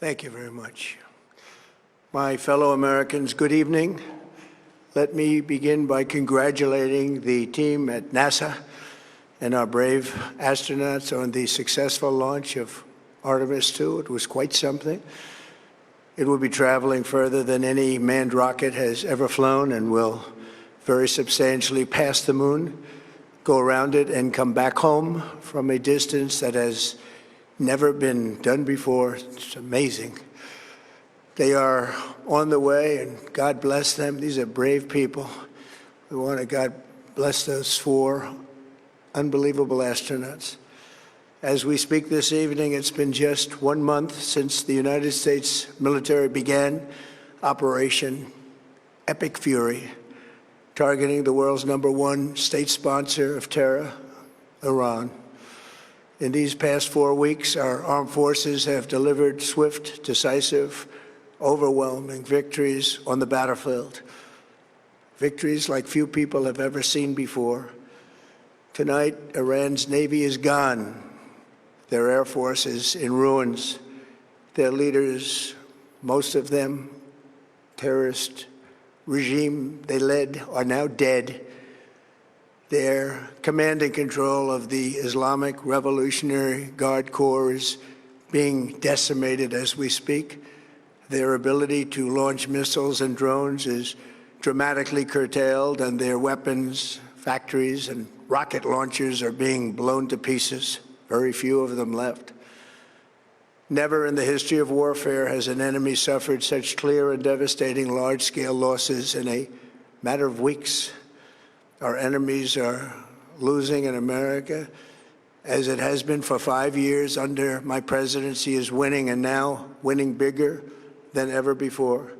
Thank you very much. My fellow Americans, good evening. Let me begin by congratulating the team at NASA and our brave astronauts on the successful launch of Artemis II. It was quite something. It will be traveling further than any manned rocket has ever flown and will very substantially pass the moon, go around it, and come back home from a distance that has never been done before. It's amazing. They are on the way, and God bless them. These are brave people. We want to God bless those 4 unbelievable astronauts. As we speak this evening, it's been just 1 month since the United States military began Operation Epic Fury, targeting the world's #1 state sponsor of terror, Iran. In these past 4 weeks, our armed forces have delivered swift, decisive, overwhelming victories on the battlefield, victories like few people have ever seen before. Tonight, Iran's Navy is gone. Their Air Force is in ruins. Their leaders, most of them terrorist regime they led, are now dead. Their command and control of the Islamic Revolutionary Guard Corps is being decimated as we speak. Their ability to launch missiles and drones is dramatically curtailed, and their weapons, factories, and rocket launchers are being blown to pieces. Very few of them left. Never in the history of warfare has an enemy suffered such clear and devastating large-scale losses in a matter of weeks. Our enemies are losing, in America, as it has been for 5 years under my presidency, is winning, and now winning bigger than ever before.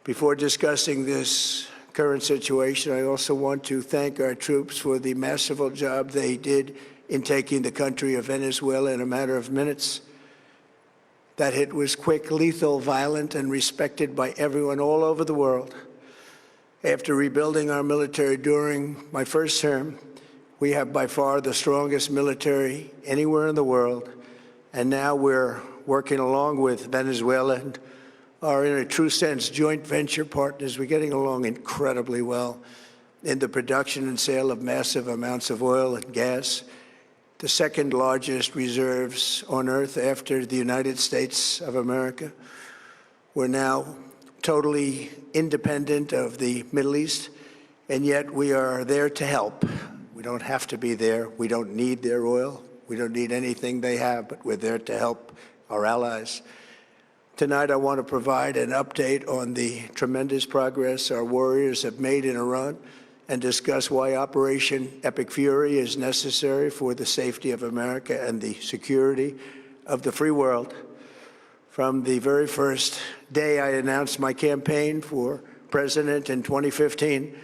Before discussing this current situation, I also want to thank our troops for the masterful job they did in taking the country of Venezuela in a matter of minutes. That hit was quick, lethal, violent, and respected by everyone all over the world. After rebuilding our military during my first term, we have by far the strongest military anywhere in the world. And now we're working along with Venezuela and are, in a true sense, joint venture partners. We're getting along incredibly well in the production and sale of massive amounts of oil and gas, the second largest reserves on Earth after the United States of America. We're now totally independent of the Middle East, and yet we are there to help. We don't have to be there. We don't need their oil. We don't need anything they have, but we're there to help our allies. Tonight, I want to provide an update on the tremendous progress our warriors have made in Iran and discuss why Operation Epic Fury is necessary for the safety of America and the security of the free world. From the very first day I announced my campaign for president in 2015,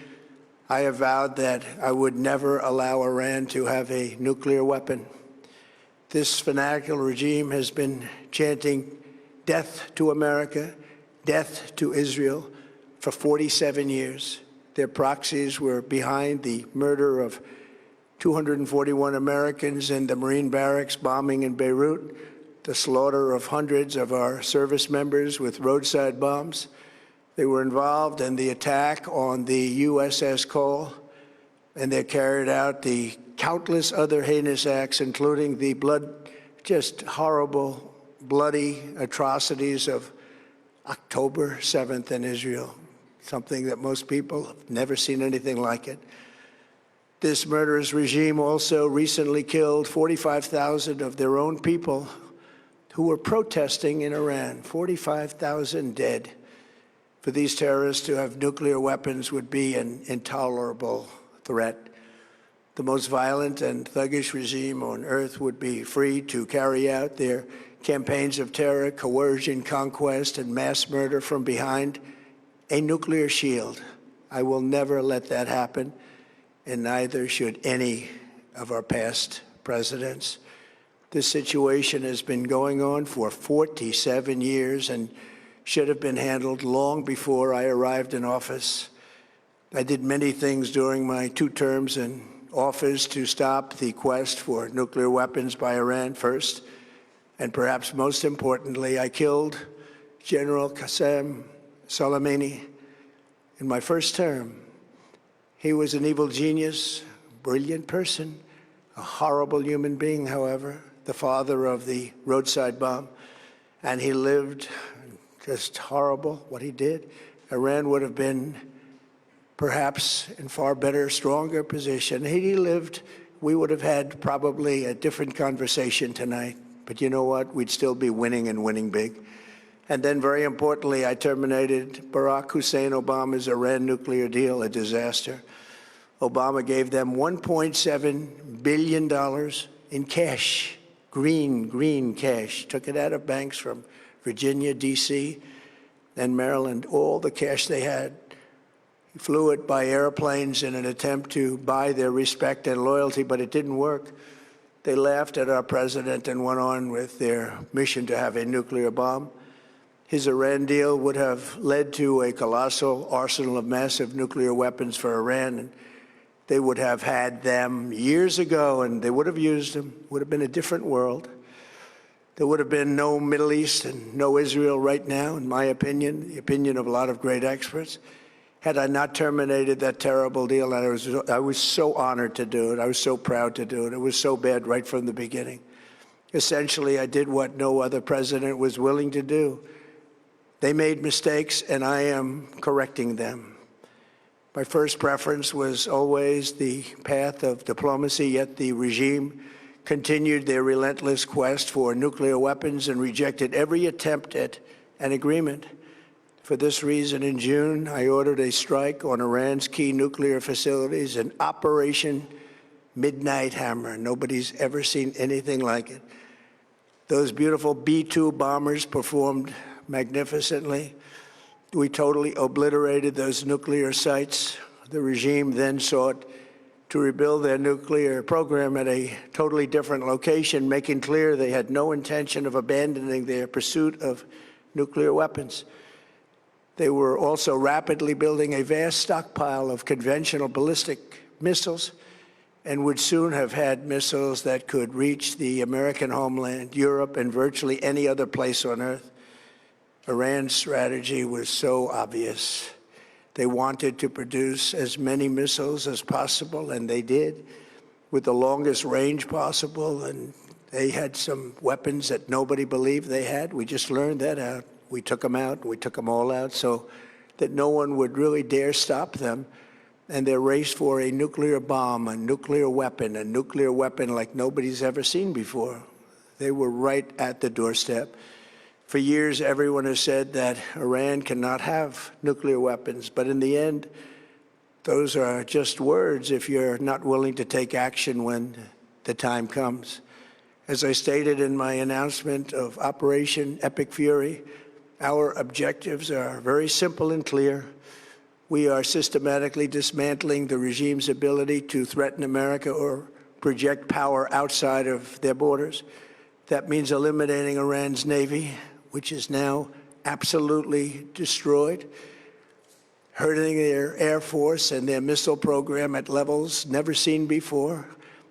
I have vowed that I would never allow Iran to have a nuclear weapon. This fanatical regime has been chanting death to America, death to Israel for 47 years. Their proxies were behind the murder of 241 Americans in the Marine barracks bombing in Beirut, the slaughter of hundreds of our service members with roadside bombs. They were involved in the attack on the USS Cole, and they carried out the countless other heinous acts, including the just horrible, bloody atrocities of October 7th in Israel, something that most people have never seen anything like it. This murderous regime also recently killed 45,000 of their own people who were protesting in Iran. 45,000 dead. For these terrorists to have nuclear weapons would be an intolerable threat. The most violent and thuggish regime on earth would be free to carry out their campaigns of terror, coercion, conquest, and mass murder from behind a nuclear shield. I will never let that happen, and neither should any of our past presidents. This situation has been going on for 47 years and should have been handled long before I arrived in office. I did many things during my 2 terms in office to stop the quest for nuclear weapons by Iran first, And perhaps most importantly, I killed General Qasem Soleimani in my first term. He was an evil genius, brilliant person, a horrible human being, however, the father of the roadside bomb. And he lived just horrible, what he did. Iran would have been perhaps in far better, stronger position. Had he lived, we would have had probably a different conversation tonight. But you know what? We'd still be winning and winning big. And then, very importantly, I terminated Barack Hussein Obama's Iran nuclear deal, a disaster. Obama gave them $1.7 billion in cash, green cash. Took it out of banks from Virginia, D.C., and Maryland, all the cash they had. He flew it by airplanes in an attempt to buy their respect and loyalty, but it didn't work. They laughed at our president and went on with their mission to have a nuclear bomb. His Iran deal would have led to a colossal arsenal of massive nuclear weapons for Iran, and they would have had them years ago, and they would have used them. It would have been a different world. There would have been no Middle East and no Israel right now, in my opinion, the opinion of a lot of great experts, had I not terminated that terrible deal. And I was so honored to do it. I was so proud to do it. It was so bad right from the beginning. Essentially, I did what no other president was willing to do. They made mistakes, and I am correcting them. My first preference was always the path of diplomacy, yet the regime continued their relentless quest for nuclear weapons and rejected every attempt at an agreement. For this reason, in June, I ordered a strike on Iran's key nuclear facilities, an Operation Midnight Hammer. Nobody's ever seen anything like it. Those beautiful B-2 bombers performed magnificently. We totally obliterated those nuclear sites. The regime then sought to rebuild their nuclear program at a totally different location, making clear they had no intention of abandoning their pursuit of nuclear weapons. They were also rapidly building a vast stockpile of conventional ballistic missiles and would soon have had missiles that could reach the American homeland, Europe, and virtually any other place on Earth. Iran's strategy was so obvious. They wanted to produce as many missiles as possible, and they did, with the longest range possible. And they had some weapons that nobody believed they had. We just learned that out. We took them out. We took them all out so that no one would really dare stop them. And their race for a nuclear bomb, a nuclear weapon like nobody's ever seen before. They were right at the doorstep. For years, everyone has said that Iran cannot have nuclear weapons, but in the end, those are just words if you're not willing to take action when the time comes. As I stated in my announcement of Operation Epic Fury, our objectives are very simple and clear. We are systematically dismantling the regime's ability to threaten America or project power outside of their borders. That means eliminating Iran's Navy, which is now absolutely destroyed, hurting their Air Force and their missile program at levels never seen before,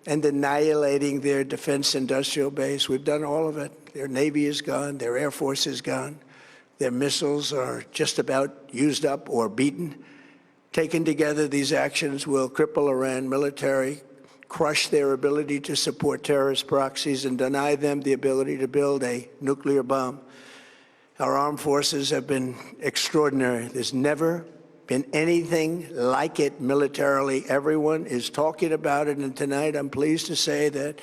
and annihilating their defense industrial base. We've done all of it. Their Navy is gone. Their Air Force is gone. Their missiles are just about used up or beaten. Taken together, these actions will cripple Iran military, crush their ability to support terrorist proxies, and deny them the ability to build a nuclear bomb. Our armed forces have been extraordinary. There's never been anything like it militarily. Everyone is talking about it, and tonight I'm pleased to say that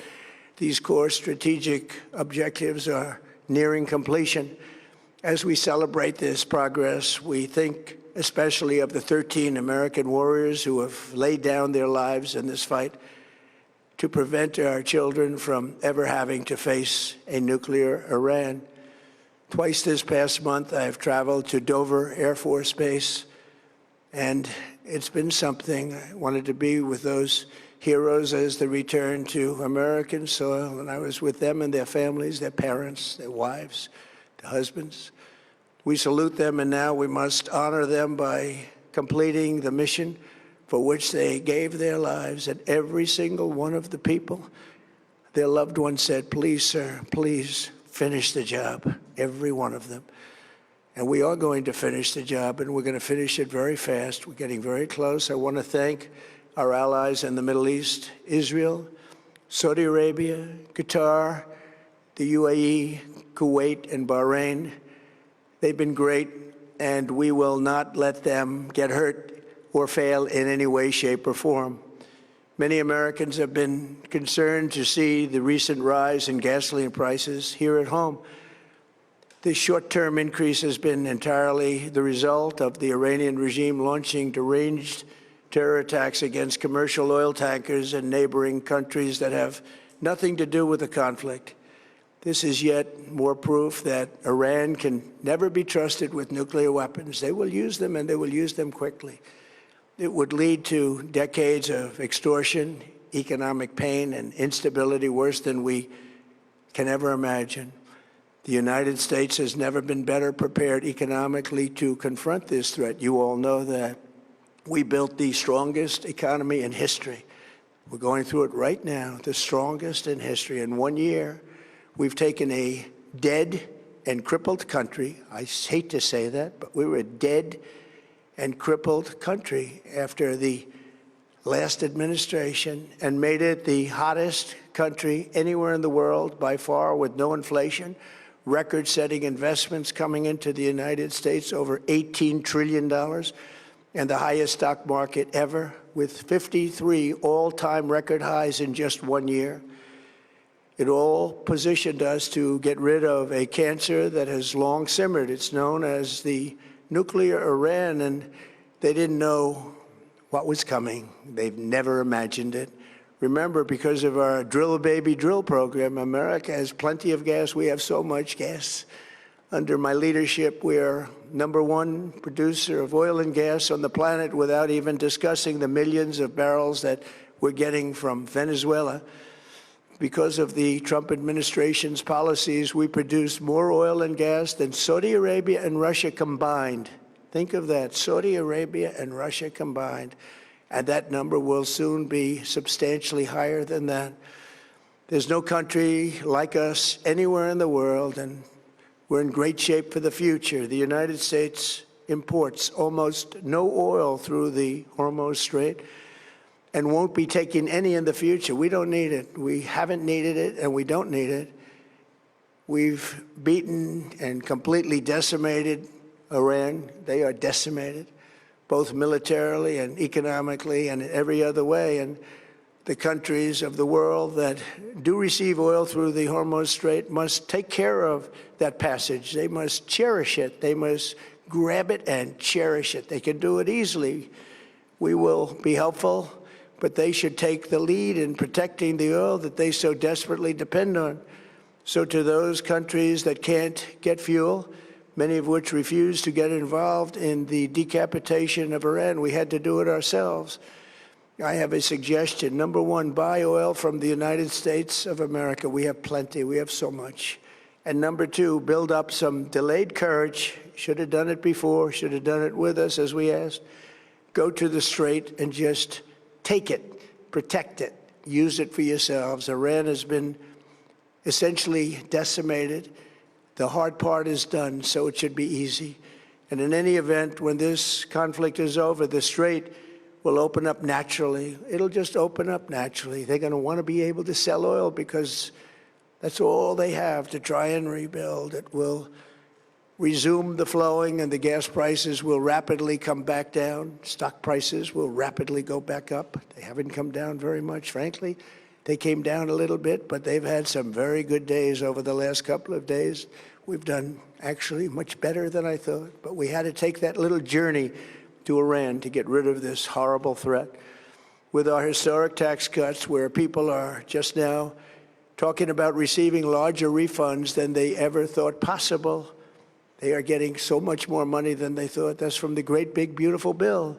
these core strategic objectives are nearing completion. As we celebrate this progress, we think especially of the 13 American warriors who have laid down their lives in this fight to prevent our children from ever having to face a nuclear Iran. Twice this past month, I have traveled to Dover Air Force Base, and it's been something. I wanted to be with those heroes as they return to American soil, and I was with them and their families, their parents, their wives, their husbands. We salute them, and now we must honor them by completing the mission for which they gave their lives. And every single one of the people, their loved ones said, "Please, sir, please, finish the job, every one of them. And we are going to finish the job, and we're going to finish it very fast. We're getting very close. I want to thank our allies in the Middle East, Israel, Saudi Arabia, Qatar, the UAE, Kuwait, and Bahrain. They've been great, and we will not let them get hurt or fail in any way, shape, or form. Many Americans have been concerned to see the recent rise in gasoline prices here at home. The short-term increase has been entirely the result of the Iranian regime launching deranged terror attacks against commercial oil tankers in neighboring countries that have nothing to do with the conflict. This is yet more proof that Iran can never be trusted with nuclear weapons. They will use them, and they will use them quickly. It would lead to decades of extortion, economic pain, and instability worse than we can ever imagine. The United States has never been better prepared economically to confront this threat. You all know that. We built the strongest economy in history. We're going through it right now, the strongest in history. In 1 year, we've taken a dead and crippled country. I hate to say that, but we were a dead and crippled country after the last administration and made it the hottest country anywhere in the world by far, with no inflation, record-setting investments coming into the United States, over $18 trillion, and the highest stock market ever, with 53 all-time record highs in just 1 year. It all positioned us to get rid of a cancer that has long simmered. It's known as the nuclear Iran, and they didn't know what was coming. They've never imagined it. Remember, because of our Drill Baby Drill program, America has plenty of gas. We have so much gas. Under my leadership, we are #1 producer of oil and gas on the planet, without even discussing the millions of barrels that we're getting from Venezuela. Because of the Trump administration's policies, we produce more oil and gas than Saudi Arabia and Russia combined. Think of that, Saudi Arabia and Russia combined. And that number will soon be substantially higher than that. There's no country like us anywhere in the world, and we're in great shape for the future. The United States imports almost no oil through the Hormuz Strait and won't be taking any in the future. We don't need it. We haven't needed it, and we don't need it. We've beaten and completely decimated Iran. They are decimated, both militarily and economically and in every other way. And the countries of the world that do receive oil through the Hormuz Strait must take care of that passage. They must cherish it. They must grab it and cherish it. They can do it easily. We will be helpful, but they should take the lead in protecting the oil that they so desperately depend on. So to those countries that can't get fuel, many of which refuse to get involved in the decapitation of Iran, we had to do it ourselves. I have a suggestion. #1, buy oil from the United States of America. We have plenty. We have so much. And #2, build up some delayed courage. Should have done it before. Should have done it with us, as we asked. Go to the Strait and just take it, protect it, use it for yourselves. Iran has been essentially decimated. The hard part is done, so it should be easy. And in any event, when this conflict is over, the Strait will open up naturally. It'll just open up naturally. They're going to want to be able to sell oil because that's all they have to try and rebuild. It will resume the flowing, and the gas prices will rapidly come back down. Stock prices will rapidly go back up. They haven't come down very much, frankly. They came down a little bit, but they've had some very good days over the last couple of days. We've done actually much better than I thought, but we had to take that little journey to Iran to get rid of this horrible threat. With our historic tax cuts, where people are just now talking about receiving larger refunds than they ever thought possible, they are getting so much more money than they thought. That's from the great, big, beautiful bill.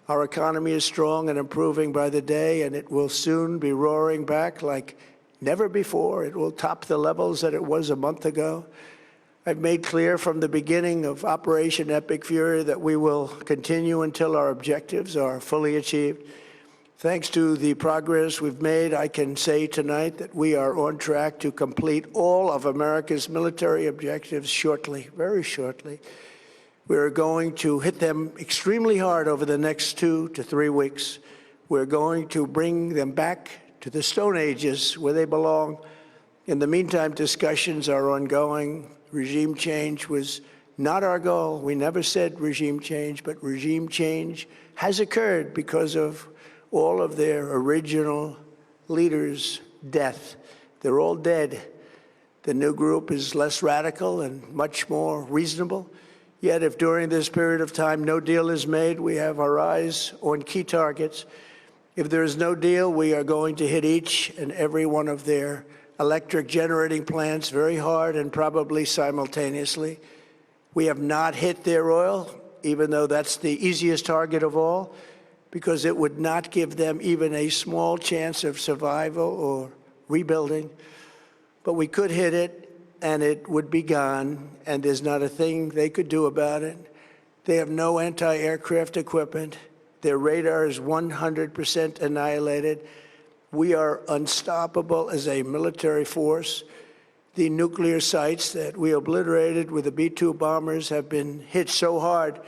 Our economy is strong and improving by the day, and it will soon be roaring back like never before. It will top the levels that it was a month ago. I've made clear from the beginning of Operation Epic Fury that we will continue until our objectives are fully achieved. Thanks to the progress we've made, I can say tonight that we are on track to complete all of America's military objectives shortly, very shortly. We're going to hit them extremely hard over the next 2 to 3 weeks. We're going to bring them back to the Stone Ages where they belong. In the meantime, discussions are ongoing. Regime change was not our goal. We never said regime change, but regime change has occurred because of all of their original leaders' death. They're all dead. The new group is less radical and much more reasonable. Yet if during this period of time no deal is made, we have our eyes on key targets. If there is no deal, we are going to hit each and every one of their electric generating plants very hard and probably simultaneously. We have not hit their oil, even though that's the easiest target of all, because it would not give them even a small chance of survival or rebuilding. But we could hit it, and it would be gone, and there's not a thing they could do about it. They have no anti-aircraft equipment. Their radar is 100% annihilated. We are unstoppable as a military force. The nuclear sites that we obliterated with the B-2 bombers have been hit so hard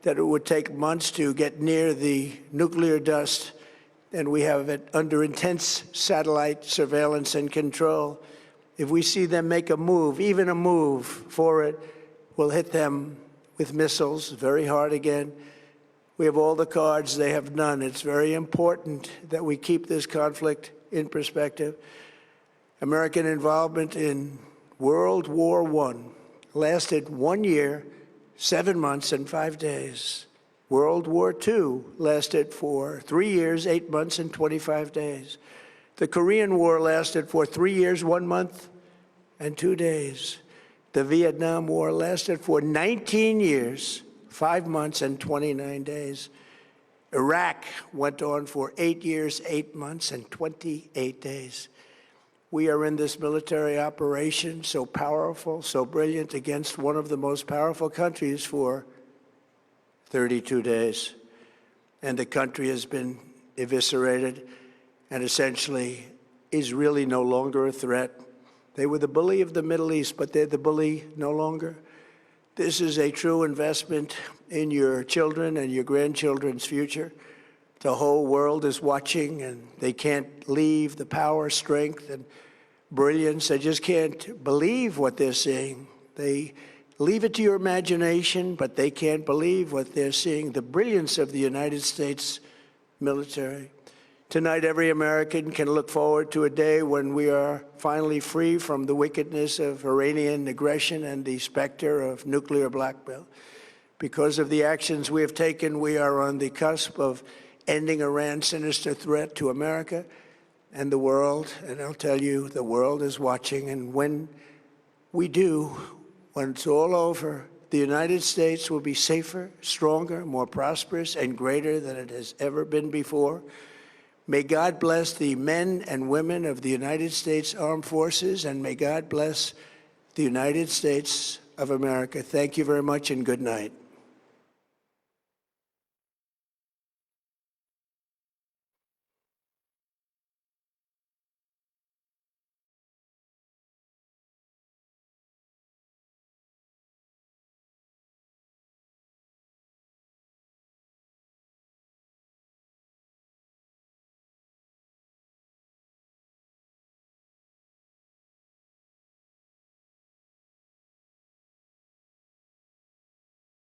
that it would take months to get near the nuclear dust, and we have it under intense satellite surveillance and control. If we see them make a move, even a move for it, we'll hit them with missiles very hard again. We have all the cards, they have none. It's very important that we keep this conflict in perspective. American involvement in World War I lasted 1 year, 7 months, and 5 days. World War II lasted for 3 years, 8 months, and 25 days. The Korean War lasted for 3 years, 1 month, and 2 days. The Vietnam War lasted for 19 years, 5 months, and 29 days. Iraq went on for 8 years, 8 months, and 28 days. We are in this military operation so powerful, so brilliant, against one of the most powerful countries for 32 days. And the country has been eviscerated and essentially is really no longer a threat. They were the bully of the Middle East, but they're the bully no longer. This is a true investment in your children and your grandchildren's future. The whole world is watching, and they can't leave the power, strength, and brilliance. They just can't believe what they're seeing. They leave it to your imagination, but they can't believe what they're seeing, the brilliance of the United States military. Tonight, every American can look forward to a day when we are finally free from the wickedness of Iranian aggression and the specter of nuclear blackmail. Because of the actions we have taken, we are on the cusp of ending Iran's sinister threat to America and the world. And I'll tell you, the world is watching. And when we do, when it's all over, the United States will be safer, stronger, more prosperous, and greater than it has ever been before. May God bless the men and women of the United States Armed Forces, and may God bless the United States of America. Thank you very much, and good night.